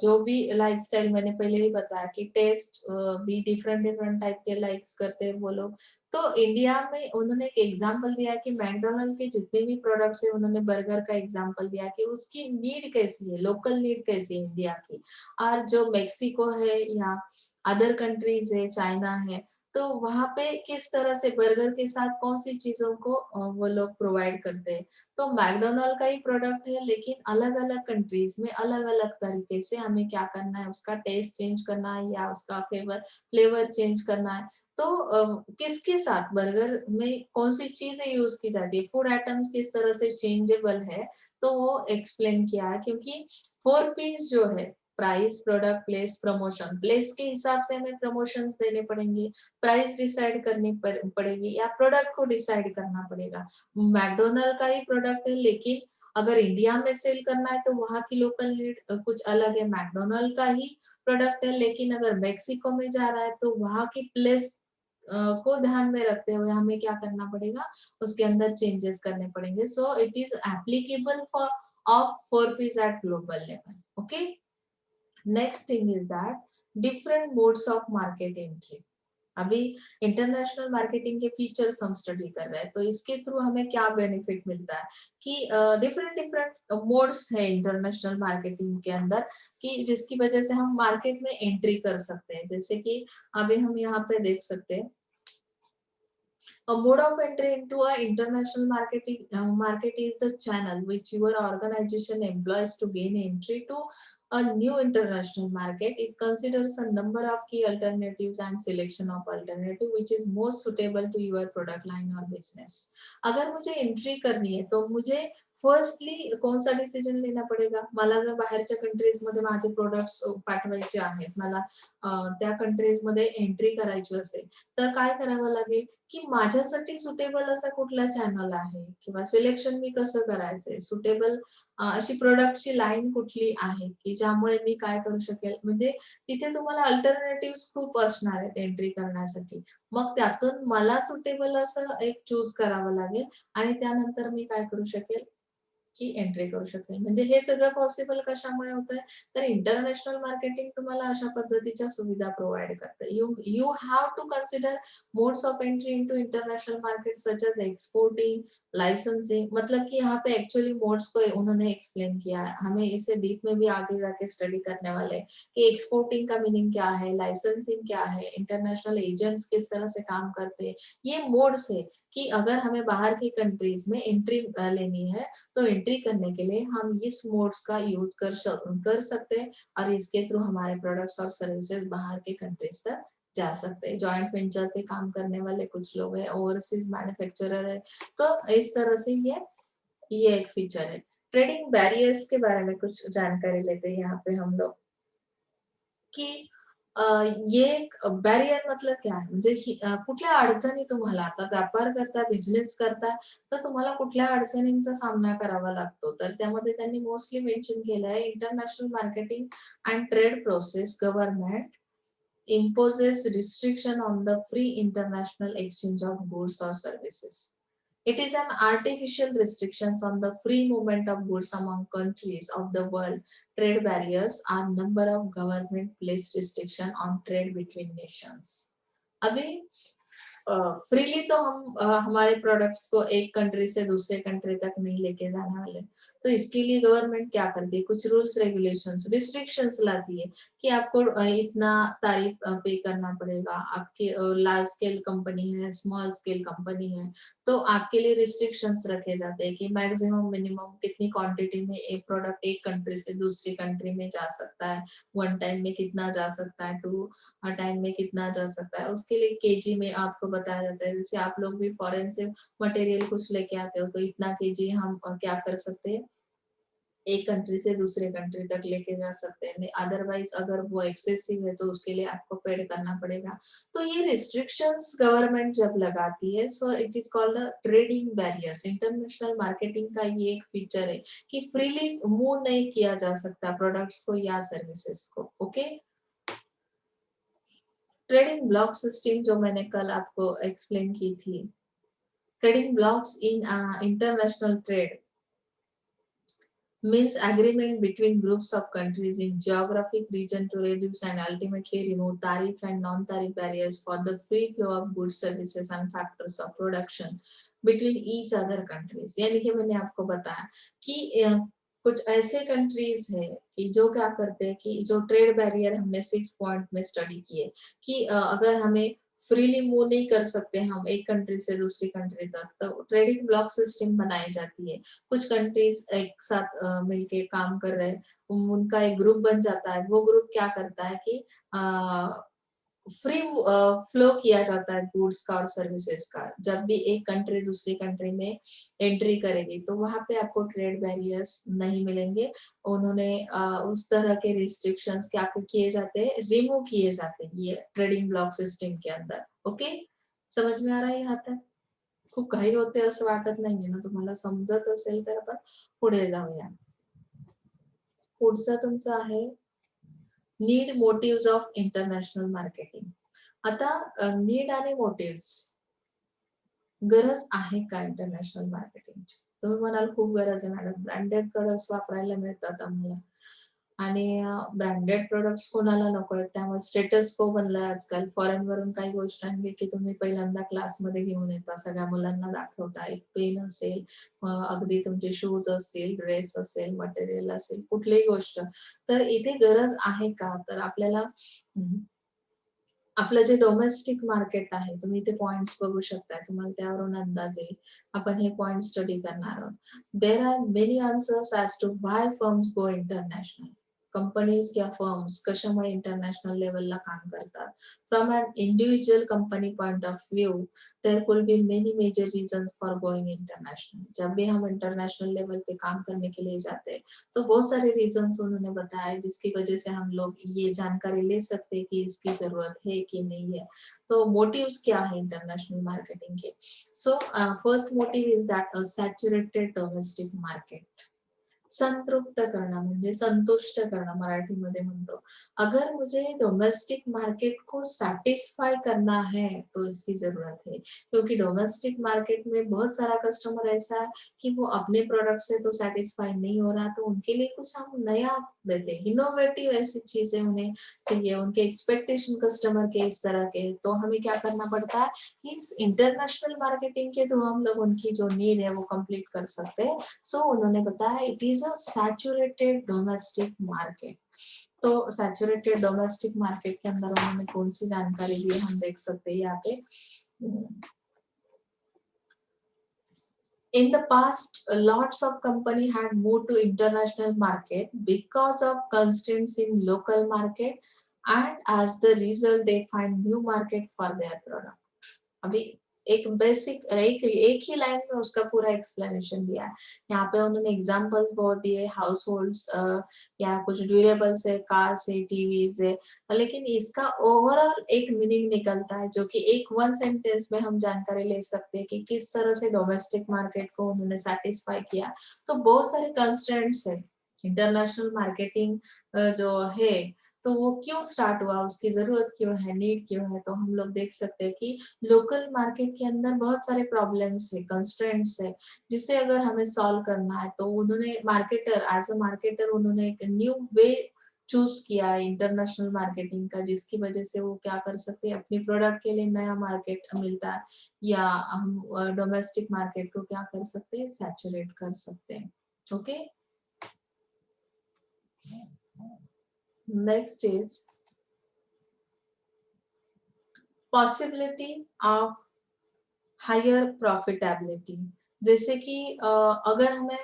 जो भी lifestyle, मैंने पहले ही बताया कि टेस्ट भी डिफरेंट डिफरेंट टाइप के लाइक्स करते हैं वो लोग। तो इंडिया में उन्होंने एक एग्जांपल दिया कि मैकडोनल्ड के जितने भी प्रोडक्ट्स है, उन्होंने बर्गर का एग्जांपल दिया कि उसकी नीड कैसी है, लोकल नीड कैसी है इंडिया की। और जो मैक्सिको है या अदर कंट्रीज है, चाइना है, तो वहां पे किस तरह से बर्गर के साथ कौन सी चीजों को वो लोग प्रोवाइड करते हैं। तो मैकडोनल्ड का ही प्रोडक्ट है, लेकिन अलग अलग कंट्रीज में अलग अलग तरीके से हमें क्या करना है, उसका टेस्ट चेंज करना है या उसका फ्लेवर चेंज करना है। तो किसके साथ बर्गर में कौन सी चीजें यूज की जाती है, फूड आइटम्स किस तरह से चेंजेबल है, तो वो एक्सप्लेन किया है। क्योंकि 4Ps जो है, price, product, place, promotion, place के हिसाब से हमें प्रमोशंस देने पड़ेंगे, प्राइस डिसाइड करनी पड़ेगी या प्रोडक्ट को डिसाइड करना पड़ेगा। मैकडोनल्ड का ही प्रोडक्ट है, लेकिन अगर इंडिया में सेल करना है तो वहाँ की लोकल नीड कुछ अलग है। मैकडोनल्ड का ही प्रोडक्ट है, लेकिन अगर मेक्सिको में जा रहा है तो वहाँ की प्लेस को ध्यान में रखते हुए हमें क्या करना पड़ेगा, उसके अंदर चेंजेस करने पड़ेंगे। सो it is applicable for of 4Ps at global level. Okay, next thing is that different modes of market entry. अभी इंटरनेशनल मार्केटिंग के फीचर्स हम स्टडी कर रहे हैं, तो इसके थ्रू हमें क्या बेनिफिट मिलता है कि डिफरेंट डिफरेंट मोड्स है इंटरनेशनल मार्केटिंग के अंदर, कि जिसकी वजह से हम मार्केट में एंट्री कर सकते हैं। जैसे कि अभी हम यहाँ पे देख सकते हैं, a mode of entry into a international market is the channel which your organization employs to gain entry to a new international market. It considers a number of key alternatives and selection of alternative which is most suitable to your product line or business. अगर मुझे entry करनी है तो मुझे firstly कोणता decision लेना पडेगा, मला जर बाहेरच्या कंट्रीज मध्ये माझे प्रोडक्ट्स पाठवायचे आहेत, मला त्या कंट्रीज मध्ये एंट्री करायची असेल, तर काय करावं लागेल की माझ्यासाठी सुटेबल असा कुठला चॅनल आहे किंवा सिलेक्शन मी कसं करायचंय, सुटेबल अशी प्रोडक्टची लाईन कुठली आहे की ज्यामुळे मी काय करू शकेल, म्हणजे तिथे तुम्हाला अल्टरनेटिव्ह खूप असणार आहेत एंट्री करण्यासाठी। मग त्यातून मला सुटेबल असं एक चूज करावं लागेल आणि त्यानंतर मी काय करू शकेल की एंट्री करू शकेल। म्हणजे हे सगळं पॉसिबल कशामुळे होतंय, तर इंटरनॅशनल मार्केटिंग तुम्हाला अशा पद्धतीच्या सुविधा प्रोव्हाइड करते। You have to consider modes of entry into international market such as exporting, licensing. मतलब कि यहाँ पे एक्चुअली मोड्स को उन्होंने एक्सप्लेन किया है, हमें इसे डीप में भी आगे जाके स्टडी करने वाले हैं कि एक्सपोर्टिंग का मीनिंग क्या है, लाइसेंसिंग क्या है, इंटरनेशनल एजेंट्स किस तरह से काम करते हैं। ये मोड्स है कि अगर हमें बाहर की कंट्रीज में एंट्री लेनी है तो एंट्री करने के लिए हम इस मोड्स का यूज कर सकते हैं और इसके थ्रू हमारे प्रोडक्ट्स और सर्विसेज बाहर के कंट्रीज तक जा सकते हैं। जॉइंट वेंचर पे काम करने वाले कुछ लोग हैं, ओवरसीज मैन्युफैक्चरर है, तो इस तरह से ये एक फीचर है। ट्रेडिंग बैरियर्स के बारे में कुछ जानकारी लेते हैं यहाँ पे हम लोग की ये बॅरियर मतलब क्या आहे, म्हणजे कुठल्या अडचणी तुम्हाला आता व्यापार करता, बिझनेस करता, तर तुम्हाला कुठल्या अडचणींचा सामना करावा लागतो, तर त्यामध्ये त्यांनी मोस्टली मेन्शन केलं आहे international marketing and trade process government imposes restriction on the free international exchange of goods or services. It is an artificial restrictions on the free movement of goods among countries of the world. Trade barriers are number of government placed restriction on trade between nations. अभी freely तो हम हमारे products को एक country से दूसरे country तक नहीं लेके जाने वाले, तो इसके लिए गवर्नमेंट क्या करती है, कुछ रूल्स रेगुलेशंस रिस्ट्रिक्शंस लाती है कि आपको इतना तारीफ पे करना पड़ेगा, आपके लार्ज स्केल कंपनी है, स्मॉल स्केल कंपनी है, तो आपके लिए रिस्ट्रिक्शंस रखे जाते हैं कि मैक्सिमम मिनिमम कितनी क्वांटिटी में एक प्रोडक्ट एक कंट्री से दूसरी कंट्री में जा सकता है, वन टाइम में कितना जा सकता है, टू टाइम में कितना जा सकता है, उसके लिए केजी में आपको बताया जाता है। जैसे आप लोग भी फॉरेन से मटेरियल कुछ लेके आते हो तो इतना केजी हम क्या कर सकते हैं, एक कंट्री से दूसरे कंट्री तक लेके जा सकते हैं, अदरवाइज अगर वो एक्सेसिव है तो उसके लिए आपको पेड करना पड़ेगा। तो ये रिस्ट्रिक्शंस गवर्नमेंट जब लगाती है, so it is called trading barriers. International marketing का ये एक फीचर है कि फ्रीली मूव नहीं किया जा सकता प्रोडक्ट्स को या सर्विसेज को। ओके, ट्रेडिंग ब्लॉक सिस्टम जो मैंने कल आपको एक्सप्लेन की थी, trading blocks in international trade means agreement between groups of countries in geographic region to reduce and ultimately remove tariff and non-tariff barriers for the free flow of goods, services and factors of production between each other countries। यानी कि मैंने आपको बताया कि कुछ ऐसे countries है कि जो क्या करते हैं कि जो ट्रेड बैरियर हमने 6 पॉइंट में स्टडी किए कि अगर हमें फ्रीली मूव नहीं कर सकते हम एक कंट्री से दूसरी कंट्री तक, तो ट्रेडिंग ब्लॉक सिस्टम बनाई जाती है। कुछ कंट्रीज एक साथ मिलके काम कर रहे हैं, उनका एक ग्रुप बन जाता है, वो ग्रुप क्या करता है कि फ्री फ्लो किया जाता है गुड्स का और सर्विसेज का। जब भी एक कंट्री दूसरी कंट्री में एंट्री करेगी तो वहां पे आपको ट्रेड बैरियर्स नहीं मिलेंगे। उन्होंने उस तरह के रिस्ट्रिक्शंस क्या किए जाते हैं, रिमूव किए जाते हैं ये ट्रेडिंग ब्लॉक सिस्टम के अंदर। ओके, समझ में आ रहा है यहाँ तक? खूप काही होते असं वाटत नाहीये ना तुम्हाला? समजत असेल तर आपण पुढे जाऊया। पुढचा तुमचा आहे need motives of international marketing. आता नीड आणि मोटिव्स, गरज आहे का इंटरनॅशनल मार्केटिंगची? तुम्ही म्हणाल खूप गरज आहे मॅडम, ब्रँडेड प्रोडक्ट्स वापरायला मिळतात आम्हाला आणि ब्रँडेड प्रोडक्ट्स कोणाला नको आहेत, त्यामुळे स्टेटस को बनलाय आजकाल। फॉरेन वरून काही गोष्ट आणली की तुम्ही पहिल्यांदा क्लासमध्ये घेऊन येता, सगळ्या मुलांना दाखवता, एक पेन असेल, अगदी तुमचे शूज असतील, ड्रेस असेल, मटेरियल असेल, कुठलीही गोष्ट। तर इथे गरज आहे का? तर आपल्याला आपलं जे डोमेस्टिक मार्केट आहे, तुम्ही इथे पॉइंट्स बघू शकता, तुम्हाला त्यावरून अंदाज येईल। आपण हे पॉइंट स्टडी करणार आहोत। There are many answers as to why firms go international. Companies किंवा फर्म्स कशामुळे इंटरनॅशनल लेवलला काम करतात। From an individual company point of view, there could be many major reason for going international. जब भी हम इंटरनेशनल लेवल पे काम करने के लिए जाते हैं तो बहुत सारे रीजंस उन्होंने बताया जिसकी वजह से हम लोग ये जानकारी ले सकते हैं कि इसकी जरूरत है कि नहीं है। तो मोटिव्स क्या है इंटरनेशनल मार्केटिंग के? So first motive is that a saturated domestic market. संतृप्त करना म्हणजे संतुष्ट करना मराठीमध्ये म्हणतो। अगर मुझे डोमेस्टिक मार्केट को सैटिस्फाई करना है तो इसकी जरूरत है, क्योंकि डोमेस्टिक मार्केट में बहुत सारा कस्टमर ऐसा है कि वो अपने प्रोडक्ट से तो सैटिस्फाई नहीं हो रहा, तो उनके लिए कुछ हम नया देते हैं, इनोवेटिव ऐसी चीजें उन्हें चाहिए, उनके एक्सपेक्टेशन कस्टमर के इस तरह के। तो हमें क्या करना पड़ता है कि इंटरनेशनल मार्केटिंग के थ्रू हम लोग उनकी जो नीड है वो कंप्लीट कर सकते हैं। सो उन्होंने बताया it is a saturated domestic market. तो सैचुरेटेड डोमेस्टिक मार्केट के अंदर उन्होंने कौन सी जानकारी दी है हम देख सकते हैं यहाँ पे। In the past, lots of company had moved to international market because of constraints in local market, and as the result, they find new market for their product. अभी एक बेसिक एक ही लाइन में उसका पूरा एक्सप्लेनेशन दिया है। यहाँ पे उन्होंने एग्जांपल्स बहुत दिए, हाउस होल्ड्स या कुछ ड्यूरेबल्स है, कार्स है, टीवीज है, लेकिन इसका ओवरऑल एक मीनिंग निकलता है जो कि एक वन सेंटेंस में हम जानकारी ले सकते हैं कि किस तरह से डोमेस्टिक मार्केट को उन्होंने सेटिस्फाई किया। तो बहुत सारे कंस्ट्रेंट्स है इंटरनेशनल मार्केटिंग जो है, तो वो क्यों स्टार्ट हुआ, उसकी जरूरत क्यों है, नीड क्यों है, तो हम लोग देख सकते हैं कि लोकल मार्केट के अंदर बहुत सारे प्रॉब्लम्स है, कंस्ट्रेंट्स है, जिसे अगर हमें सॉल्व करना है तो उन्होंने मार्केटर, एज अ मार्केटर उन्होंने एक न्यू वे चूज किया है इंटरनेशनल मार्केटिंग का, जिसकी वजह से वो क्या कर सकते हैं, अपनी प्रोडक्ट के लिए नया मार्केट मिलता है, या हम डोमेस्टिक मार्केट को क्या कर सकते हैं, सैचुरेट कर सकते हैं। Okay, next is possibility of higher profitability. जैसे कि अगर हमें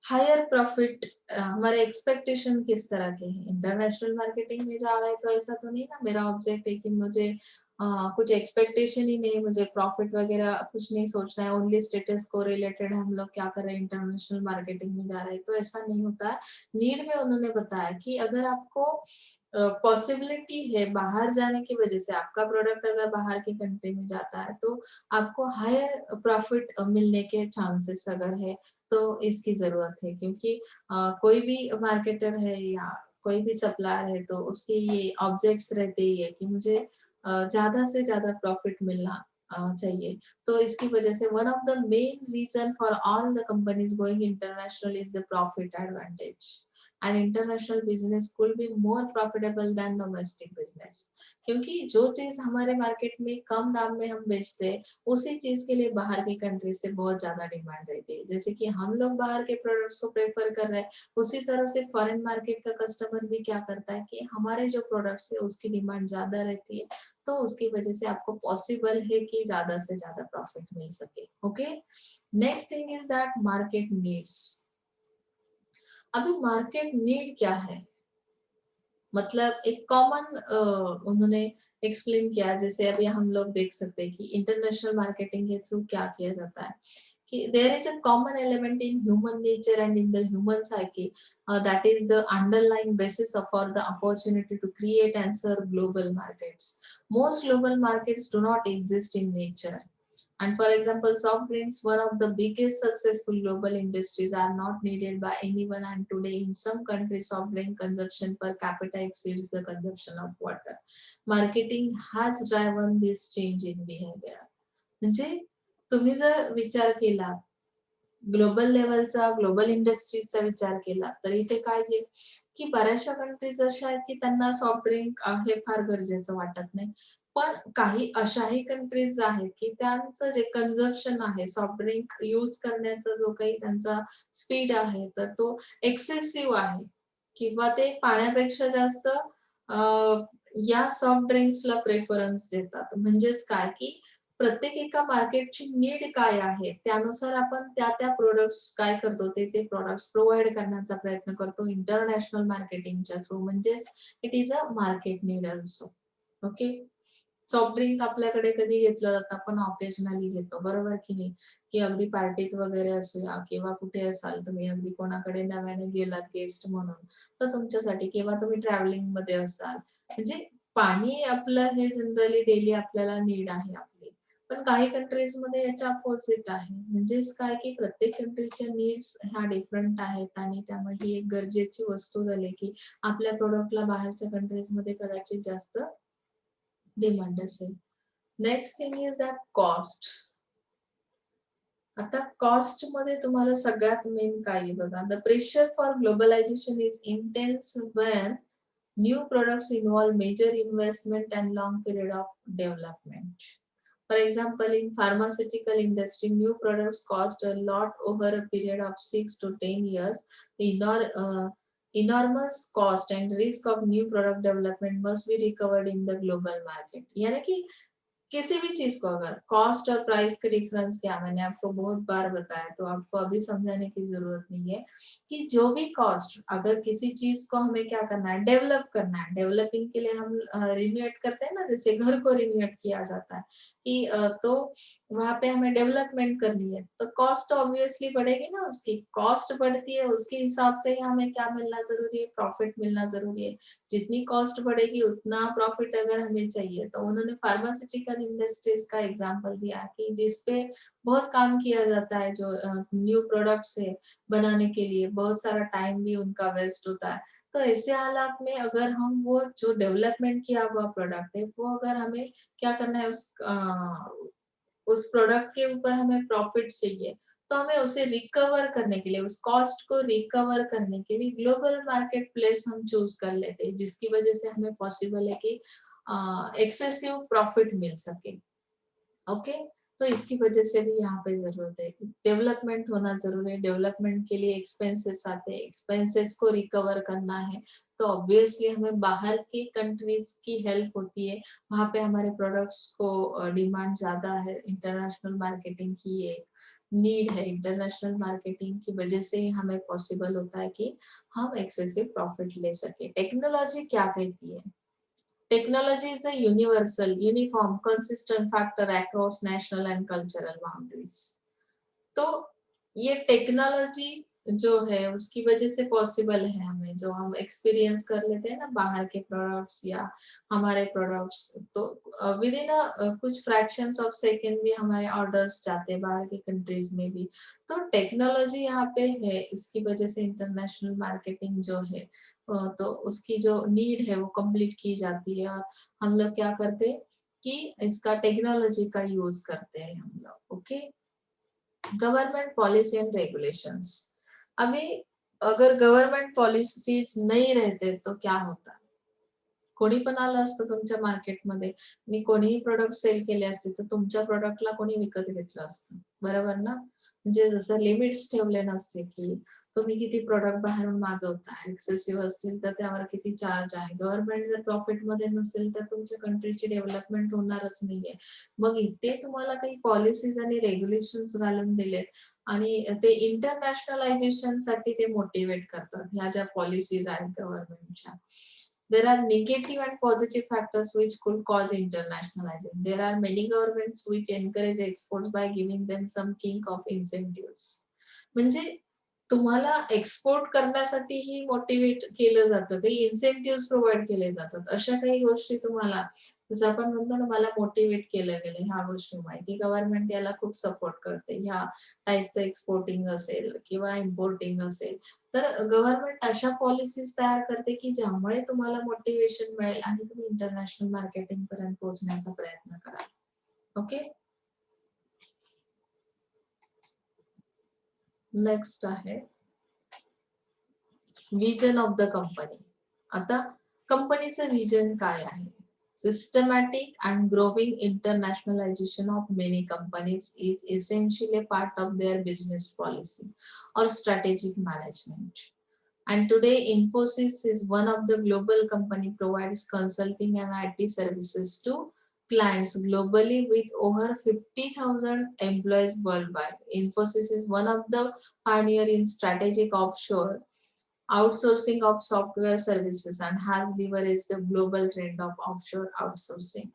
हायर प्रॉफिट, हमारे एक्सपेक्टेशन किस तरह के हैं, इंटरनेशनल मार्केटिंग में जा रहा है तो ऐसा तो नहीं ना मेरा ऑब्जेक्ट है कि मुझे कुछ एक्सपेक्टेशन ही नहीं, मुझे प्रॉफिट वगैरह कुछ नहीं सोचना है, ओनली स्टेटस को रिलेटेड हम लोग क्या कर रहे हैं, इंटरनेशनल मार्केटिंग में जा रहे हैं, तो ऐसा नहीं होता है। नीड में उन्होंने बताया कि अगर आपको पॉसिबिलिटी है बाहर जाने की वजह से, आपका प्रोडक्ट अगर बाहर की कंट्री में जाता है तो आपको हायर प्रॉफिट मिलने के चांसेस अगर है तो इसकी जरूरत है, क्योंकि कोई भी मार्केटर है या कोई भी सप्लायर है तो उसके ये ऑब्जेक्ट्स रहते ही है कि मुझे ज्यादा से ज्यादा प्रॉफिट मिलना चाहिए। तो इसकी वजह से one of the main reason for all the companies going international is the profit advantage, and international business could be more profitable than domestic business. क्योंकि जो चीज हमारे मार्केट में कम दाम में हम बेचते हैं उसी चीज के लिए बाहर की कंट्री से बहुत ज्यादा डिमांड रहती है। जैसे कि हम लोग बाहर के प्रोडक्ट्स को प्रेफर कर रहे हैं, उसी तरह से फॉरेन मार्केट का कस्टमर भी क्या करता है कि हमारे जो प्रोडक्ट्स है उसकी डिमांड ज्यादा रहती है, तो उसकी वजह से आपको पॉसिबल है कि ज्यादा से ज्यादा प्रॉफिट मिल सके। Okay, next thing is that market needs. अभी मार्केट नीड क्या है, मतलब एक कॉमन उन्होंने एक्सप्लेन किया। जैसे अभी हम लोग देख सकते हैं कि इंटरनेशनल मार्केटिंग के थ्रू क्या किया जाता है कि there is a common element in human nature and in the human psyche, that is the underlying basis of for the opportunity to create and serve global markets. Most global markets do not exist in nature. And for example, soft drinks, one of the biggest successful global industries, are not needed by anyone. And today, in some countries, soft drink consumption per capita exceeds the consumption of water. Marketing has driven this change in behavior. म्हणजे तुम्ही जर विचार केला global लेवलचा, global इंडस्ट्रीजचा विचार केला तर इथे काय आहे की बऱ्याचशा कंट्रीज अशा आहेत की त्यांना सॉफ्ट ड्रिंक हे फार गरजेचं वाटत नाही. पण काही अशाही कंट्रीज आहेत की त्यांचं जे कन्झम्पशन आहे, सॉफ्ट ड्रिंक यूज करण्याचा जो काही त्यांचा स्पीड आहे तर तो एक्सेसिव्ह आहे, किंवा ते पाण्यापेक्षा जास्त या सॉफ्ट ड्रिंक्सला प्रेफरन्स देतात. म्हणजेच काय की प्रत्येक एका मार्केटची नीड काय आहे त्यानुसार आपण त्या त्या प्रोडक्ट्स काय करतो, ते ते प्रोडक्ट्स प्रोव्हाइड करण्याचा प्रयत्न करतो इंटरनॅशनल मार्केटिंगच्या थ्रू. म्हणजेच it is a market need also. Okay, soft drink आपल्याकडे कधी घेतलं जातं, आपण ऑकेजनली घेतो, बरोबर की नाही, की अगदी पार्टीत वगैरे असूया किंवा कुठे असाल तुम्ही, अगदी कोणाकडे नव्याने गेलात गेस्ट म्हणून, तर तुमच्यासाठी, किंवा तुम्ही ट्रॅव्हलिंग मध्ये असाल, म्हणजे पाणी आपलं हे जनरली डेली आपल्याला नीड आहे आपली. पण काही कंट्रीज मध्ये याच्या अपोजिट आहे. म्हणजेच काय की प्रत्येक कंट्रीच्या नीड्स ह्या डिफरंट आहेत आणि त्यामुळे ही एक गरजेची वस्तू झाली की आपल्या प्रोडक्टला बाहेरच्या कंट्रीज मध्ये कदाचित जास्त डिमांड असेल. Next thing is that cost. आता कॉस्ट मध्ये तुम्हाला सगळ्यात मेन काय आहे बघा, the pressure for globalisation is intense when new products involve major investment and long period of development. For example, in pharmaceutical industry, new products cost a lot over a period of 6 to 10 years. Enormous cost and risk of new product development must be recovered in the global market. यानी कि किसी भी चीज को अगर cost और price के difference क्या, मैंने आपको बहुत बार बताया तो आपको अभी समझाने की जरूरत नहीं है कि जो भी कॉस्ट, अगर किसी चीज को हमें क्या करना है, डेवलप करना है, डेवलपिंग के लिए हम रिन्यूएट करते हैं ना, जैसे घर को रिन्यूएट किया जाता है कि तो वहां पे हमें डेवलपमेंट करनी है तो कॉस्ट तो ऑब्वियसली बढ़ेगी ना, उसकी कॉस्ट बढ़ती है उसके हिसाब से ही हमें क्या मिलना जरूरी है, प्रॉफिट मिलना जरूरी है। जितनी कॉस्ट बढ़ेगी उतना प्रॉफिट अगर हमें चाहिए, तो उन्होंने फार्मास्यूटिकल इंडस्ट्रीज का एग्जांपल दिया कि जिसपे बहुत काम किया जाता है, जो न्यू प्रोडक्ट्स है बनाने के लिए बहुत सारा टाइम भी उनका वेस्ट होता है। तो ऐसे हालात में अगर हम वो जो डेवलपमेंट किया हुआ प्रोडक्ट है वो अगर हमें क्या करना है उस प्रोडक्ट के ऊपर हमें प्रॉफिट चाहिए, तो हमें उसे रिकवर करने के लिए, उस कॉस्ट को रिकवर करने के लिए ग्लोबल मार्केट प्लेस हम चूज कर लेते हैं, जिसकी वजह से हमें पॉसिबल है कि एक्सेसिव प्रॉफिट मिल सके। ओके, तो इसकी वजह से भी यहाँ पे जरूरत है, डेवलपमेंट होना जरूरी है। डेवलपमेंट के लिए एक्सपेंसेस आते हैं, एक्सपेंसेस को रिकवर करना है, तो ऑब्वियसली हमें बाहर की कंट्रीज की हेल्प होती है। वहाँ पे हमारे प्रोडक्ट्स को डिमांड ज्यादा है, इंटरनेशनल मार्केटिंग की एक नीड है। इंटरनेशनल मार्केटिंग की वजह से ही हमें पॉसिबल होता है कि हम एक्सेसिव प्रॉफिट ले सके। टेक्नोलॉजी क्या कहती है? Technology is a universal, uniform, consistent factor across national and cultural boundaries. तो ये टेक्नोलॉजी जो है उसकी वजह से पॉसिबल है, हमें जो हम एक्सपीरियंस कर लेते हैं ना बाहर के प्रोडक्ट्स या हमारे प्रोडक्ट्स, तो विद इन कुछ फ्रैक्शंस ऑफ सेकेंड भी हमारे ऑर्डर्स जाते हैं बाहर की कंट्रीज में भी। तो टेक्नोलॉजी यहाँ पे है, इसकी वजह से इंटरनेशनल मार्केटिंग जो है तो उसकी जो नीड है वो कंप्लीट की जाती है। और हम लोग क्या करते हैं कि इसका टेक्नोलॉजी का यूज करते हैं हम लोग। Okay, government policy and regulations. अभी अगर गव्हर्नमेंट पॉलिसीज नाही रहते तो क्या होता? कोणी पण आलं असतं तुमच्या मार्केटमध्ये आणि कोणीही प्रोडक्ट सेल केले असते तर तुमच्या प्रोडक्टला कोणी विकत घेतलं असतं, बरोबर ना? म्हणजे जसं लिमिट्स ठेवले नसते की तुम्ही किती प्रोडक्ट बाहेरून मागवता, एक्सेसिव्ह असतील तर त्यावर किती चार्ज आहे। गव्हर्नमेंट जर प्रॉफिट मध्ये नसेल तर तुमच्या कंट्रीची डेव्हलपमेंट होणारच नाहीये। मग इथे तुम्हाला काही पॉलिसीज आणि रेग्युलेशन्स घालून दिलेत आणि ते इंटरनॅशनलायझेशन साठी ते मोटिवेट करतात, ह्या ज्या पॉलिसीज आहेत गव्हर्नमेंटच्या। There are negative and positive factors which could cause internationalization. There are many governments which encourage exports by giving them some kink of incentives. म्हणजे तुम्हाला एक्सपोर्ट करण्यासाठीही मोटिवेट केलं जातं, काही इन्सेंटिव्ह प्रोव्हाइड केले जातात। अशा काही गोष्टी तुम्हाला, जसं आपण म्हणतो ना, मला मोटिवेट केलं गेलं ह्या गोष्टीमुळे की गव्हर्नमेंट याला खूप सपोर्ट करते, ह्या टाईपचं एक्सपोर्टिंग असेल किंवा इम्पोर्टिंग असेल, तर गव्हर्नमेंट अशा पॉलिसीज तयार करते की ज्यामुळे तुम्हाला मोटिवेशन मिळेल आणि तुम्ही इंटरनॅशनल मार्केटिंग पर्यंत पोहोचण्याचा प्रयत्न कराल। ओके, नेक्स्ट आहे विजन ऑफ द कंपनी। आता कंपनीचं विजन काय आहे? Systematic and growing internationalization of many companies is essentially a part of their business policy or strategic management. And today, Infosys is one of the global company provides consulting and IT services to clients globally with over 50,000 employees worldwide. Infosys is one of the pioneer in strategic offshore outsourcing of software services and has leveraged the global trend of offshore outsourcing.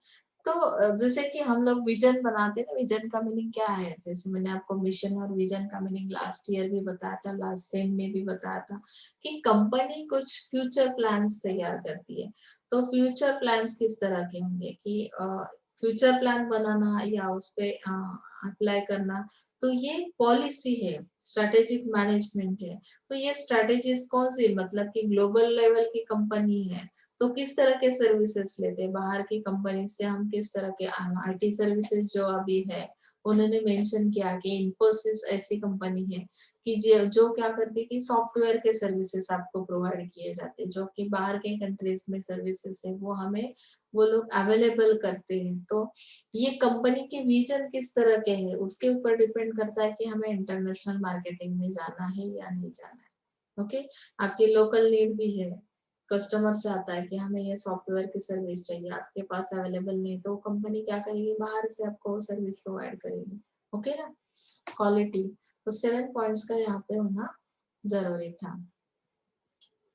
तो जैसे कि हम लोग vision बनाते हैं ना, vision का meaning क्या है? जैसे मैंने आपको मिशन और विजन का मीनिंग लास्ट ईयर भी बताया था, लास्ट सेम में भी बताया था कि कंपनी कुछ फ्यूचर प्लान्स तैयार करती है। तो फ्यूचर प्लान्स किस तरह के होंगे कि फ्यूचर प्लान बनाना या उस पे अप्लाई करना, तो ये पॉलिसी है, स्ट्रेटेजिक मैनेजमेंट है। तो ये स्ट्रेटेजीज कौन सी, मतलब कि ग्लोबल लेवल की कंपनी है तो किस तरह के सर्विसेज लेते हैं बाहर की कंपनी से, हम किस तरह के आईटी सर्विसेज जो अभी है उन्होंने मेंशन किया कि इन्फोसिस ऐसी कंपनी है कि जो क्या करती है कि सॉफ्टवेयर के सर्विसेज आपको प्रोवाइड किए जाते हैं, जो कि बाहर के कंट्रीज में सर्विसेज है वो हमें वो लोग अवेलेबल करते हैं। तो ये कंपनी के विजन किस तरह के हैं उसके ऊपर डिपेंड करता है कि हमें इंटरनेशनल मार्केटिंग में जाना है या नहीं जाना है। ओके, आपकी लोकल नीड भी है, कस्टमर चाहता है कि हमें ये सॉफ्टवेयर की सर्विस चाहिए, आपके पास अवेलेबल नहीं, तो कंपनी क्या करेगी, बाहर से आपको सर्विस प्रोवाइड करेगी। ओके ना, क्वालिटी। तो 7 पॉइंट्स का यहाँ पे होना जरूरी था।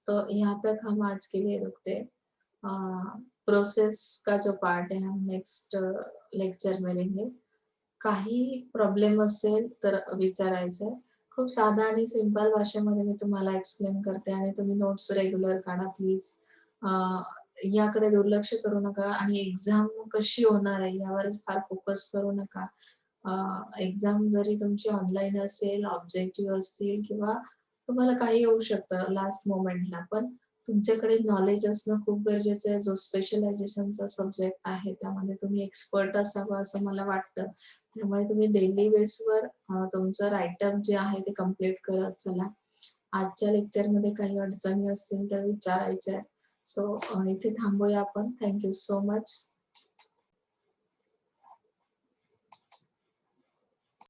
तो यहाँ तक हम आज के लिए रुकते। प्रोसेस का जो पार्ट है हम नेक्स्ट लेक्चर में लेंगे। काही प्रॉब्लेम असेल तर विचारायचं। खूप साधा आणि सिंपल भाषेमध्ये मी तुम्हाला एक्सप्लेन करते आणि तुम्ही नोट्स रेग्युलर काढा प्लीज। याकडे दुर्लक्ष करू नका आणि एक्झाम कशी होणार आहे यावर फार फोकस करू नका। एक्झाम जरी तुमची ऑनलाईन असेल, ऑब्जेक्टिव्ह असतील किंवा तुम्हाला काही येऊ शकतं लास्ट मोमेंटला, पण तुमच्याकडे नॉलेज असणं खूप गरजेचं आहे. जो स्पेशलायझेशनचा सब्जेक्ट आहे त्यामध्ये तुम्ही एक्सपर्ट असावं असं मला वाटतं. त्यामुळे तुम्ही डेली बेसवर तुमचं रायटअप जे आहे ते कंप्लीट करत चला. आजच्या लेक्चरमध्ये काही अडचणी असतील तर विचारायच्या आहेत. सो इथे थांबूया आपण. Thank you so much.